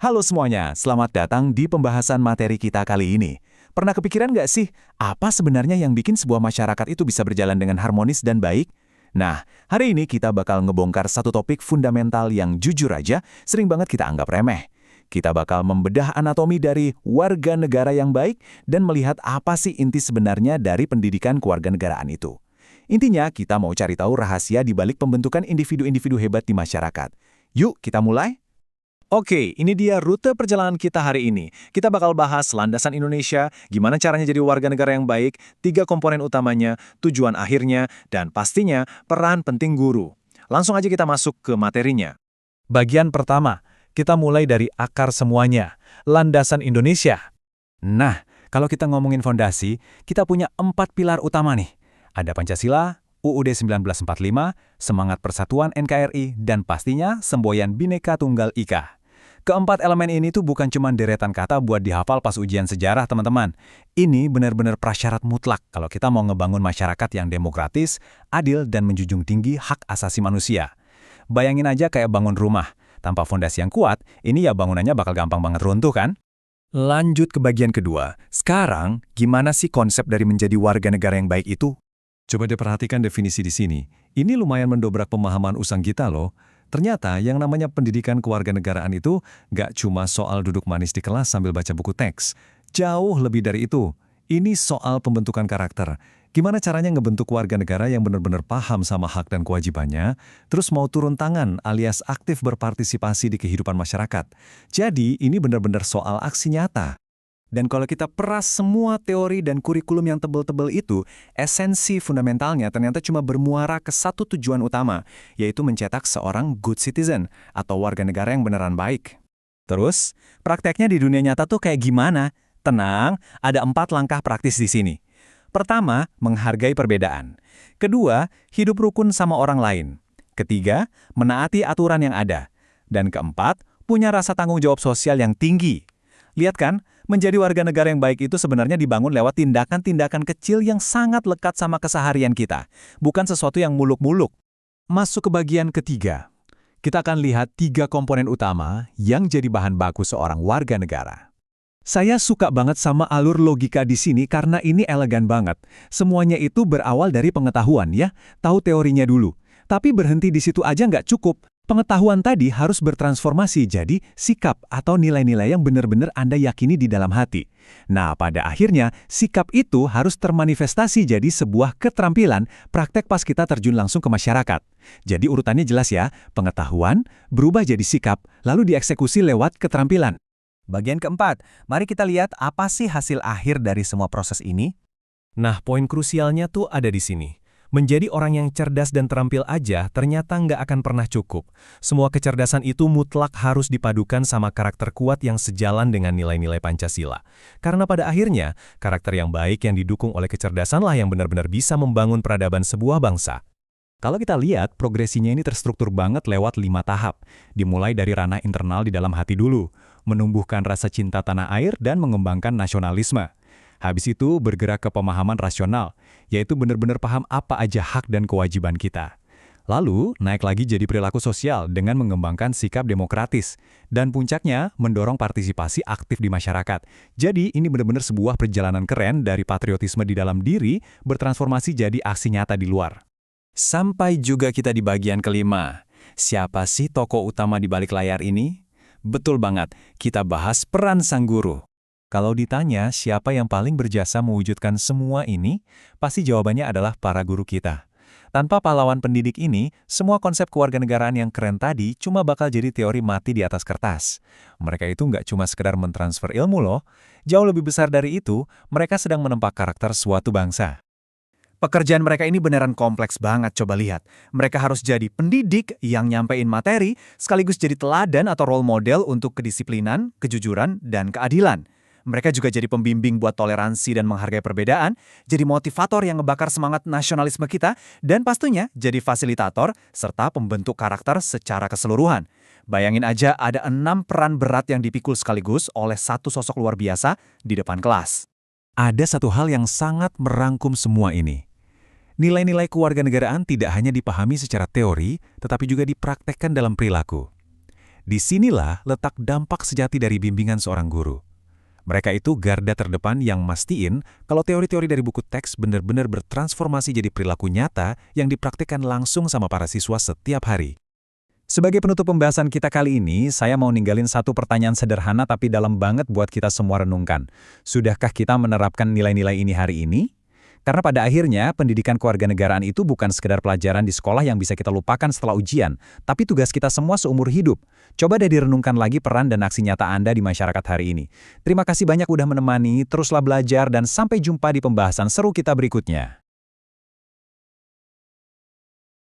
Halo semuanya, selamat datang di pembahasan materi kita kali ini. Pernah kepikiran nggak sih, apa sebenarnya yang bikin sebuah masyarakat itu bisa berjalan dengan harmonis dan baik? Nah, hari ini kita bakal ngebongkar satu topik fundamental yang jujur aja sering banget kita anggap remeh. Kita bakal membedah anatomi dari warga negara yang baik dan melihat apa sih inti sebenarnya dari pendidikan kewarganegaraan itu. Intinya, kita mau cari tahu rahasia di balik pembentukan individu-individu hebat di masyarakat. Yuk, kita mulai? Oke, ini dia rute perjalanan kita hari ini. Kita bakal bahas landasan Indonesia, gimana caranya jadi warga negara yang baik, 3 komponen utamanya, tujuan akhirnya, dan pastinya peran penting guru. Langsung aja kita masuk ke materinya. Bagian pertama, kita mulai dari akar semuanya, landasan Indonesia. Nah, kalau kita ngomongin fondasi, kita punya 4 pilar utama nih. Ada Pancasila, UUD 1945, Semangat Persatuan NKRI, dan pastinya semboyan Bhinneka Tunggal Ika. Keempat elemen ini tuh bukan cuma deretan kata buat dihafal pas ujian sejarah, teman-teman. Ini benar-benar prasyarat mutlak kalau kita mau ngebangun masyarakat yang demokratis, adil, dan menjunjung tinggi hak asasi manusia. Bayangin aja kayak bangun rumah. Tanpa fondasi yang kuat, ini ya bangunannya bakal gampang banget runtuh kan? Lanjut ke bagian kedua. Sekarang, gimana sih konsep dari menjadi warga negara yang baik itu? Coba diperhatikan definisi di sini. Ini lumayan mendobrak pemahaman usang kita loh. Ternyata yang namanya pendidikan kewarganegaraan itu nggak cuma soal duduk manis di kelas sambil baca buku teks. Jauh lebih dari itu. Ini soal pembentukan karakter. Gimana caranya ngebentuk warga negara yang benar-benar paham sama hak dan kewajibannya, terus mau turun tangan alias aktif berpartisipasi di kehidupan masyarakat. Jadi ini benar-benar soal aksi nyata. Dan kalau kita peras semua teori dan kurikulum yang tebel-tebel itu, esensi fundamentalnya ternyata cuma bermuara ke satu tujuan utama, yaitu mencetak seorang good citizen atau warga negara yang beneran baik. Terus, prakteknya di dunia nyata tuh kayak gimana? Tenang, ada 4 langkah praktis di sini. Pertama, menghargai perbedaan. Kedua, hidup rukun sama orang lain. Ketiga, menaati aturan yang ada. Dan keempat, punya rasa tanggung jawab sosial yang tinggi. Lihat kan, menjadi warga negara yang baik itu sebenarnya dibangun lewat tindakan-tindakan kecil yang sangat lekat sama keseharian kita, bukan sesuatu yang muluk-muluk. Masuk ke bagian ketiga. Kita akan lihat 3 komponen utama yang jadi bahan baku seorang warga negara. Saya suka banget sama alur logika di sini karena ini elegan banget. Semuanya itu berawal dari pengetahuan ya, tahu teorinya dulu. Tapi berhenti di situ aja nggak cukup. Pengetahuan tadi harus bertransformasi jadi sikap atau nilai-nilai yang benar-benar Anda yakini di dalam hati. Nah, pada akhirnya, sikap itu harus termanifestasi jadi sebuah keterampilan praktek pas kita terjun langsung ke masyarakat. Jadi urutannya jelas ya, pengetahuan berubah jadi sikap, lalu dieksekusi lewat keterampilan. Bagian keempat, mari kita lihat apa sih hasil akhir dari semua proses ini? Nah, poin krusialnya tuh ada di sini. Menjadi orang yang cerdas dan terampil aja ternyata nggak akan pernah cukup. Semua kecerdasan itu mutlak harus dipadukan sama karakter kuat yang sejalan dengan nilai-nilai Pancasila. Karena pada akhirnya, karakter yang baik yang didukung oleh kecerdasanlah yang benar-benar bisa membangun peradaban sebuah bangsa. Kalau kita lihat, progresinya ini terstruktur banget lewat 5 tahap. Dimulai dari ranah internal di dalam hati dulu, menumbuhkan rasa cinta tanah air dan mengembangkan nasionalisme. Habis itu bergerak ke pemahaman rasional, yaitu benar-benar paham apa aja hak dan kewajiban kita. Lalu naik lagi jadi perilaku sosial dengan mengembangkan sikap demokratis. Dan puncaknya mendorong partisipasi aktif di masyarakat. Jadi ini benar-benar sebuah perjalanan keren dari patriotisme di dalam diri bertransformasi jadi aksi nyata di luar. Sampai juga kita di bagian kelima. Siapa sih tokoh utama di balik layar ini? Betul banget, kita bahas peran sang guru. Kalau ditanya siapa yang paling berjasa mewujudkan semua ini, pasti jawabannya adalah para guru kita. Tanpa pahlawan pendidik ini, semua konsep kewarganegaraan yang keren tadi cuma bakal jadi teori mati di atas kertas. Mereka itu nggak cuma sekedar mentransfer ilmu loh, jauh lebih besar dari itu, mereka sedang menempa karakter suatu bangsa. Pekerjaan mereka ini beneran kompleks banget, coba lihat. Mereka harus jadi pendidik yang nyampein materi, sekaligus jadi teladan atau role model untuk kedisiplinan, kejujuran, dan keadilan. Mereka juga jadi pembimbing buat toleransi dan menghargai perbedaan, jadi motivator yang ngebakar semangat nasionalisme kita, dan pastinya jadi fasilitator serta pembentuk karakter secara keseluruhan. Bayangin aja ada 6 peran berat yang dipikul sekaligus oleh satu sosok luar biasa di depan kelas. Ada satu hal yang sangat merangkum semua ini. Nilai-nilai kewarganegaraan tidak hanya dipahami secara teori, tetapi juga dipraktekkan dalam perilaku. Disinilah letak dampak sejati dari bimbingan seorang guru. Mereka itu garda terdepan yang mastiin kalau teori-teori dari buku teks benar-benar bertransformasi jadi perilaku nyata yang dipraktikkan langsung sama para siswa setiap hari. Sebagai penutup pembahasan kita kali ini, saya mau ninggalin satu pertanyaan sederhana tapi dalam banget buat kita semua renungkan. Sudahkah kita menerapkan nilai-nilai ini hari ini? Karena pada akhirnya, pendidikan kewarganegaraan itu bukan sekedar pelajaran di sekolah yang bisa kita lupakan setelah ujian, tapi tugas kita semua seumur hidup. Coba deh direnungkan lagi peran dan aksi nyata Anda di masyarakat hari ini. Terima kasih banyak udah menemani, teruslah belajar, dan sampai jumpa di pembahasan seru kita berikutnya.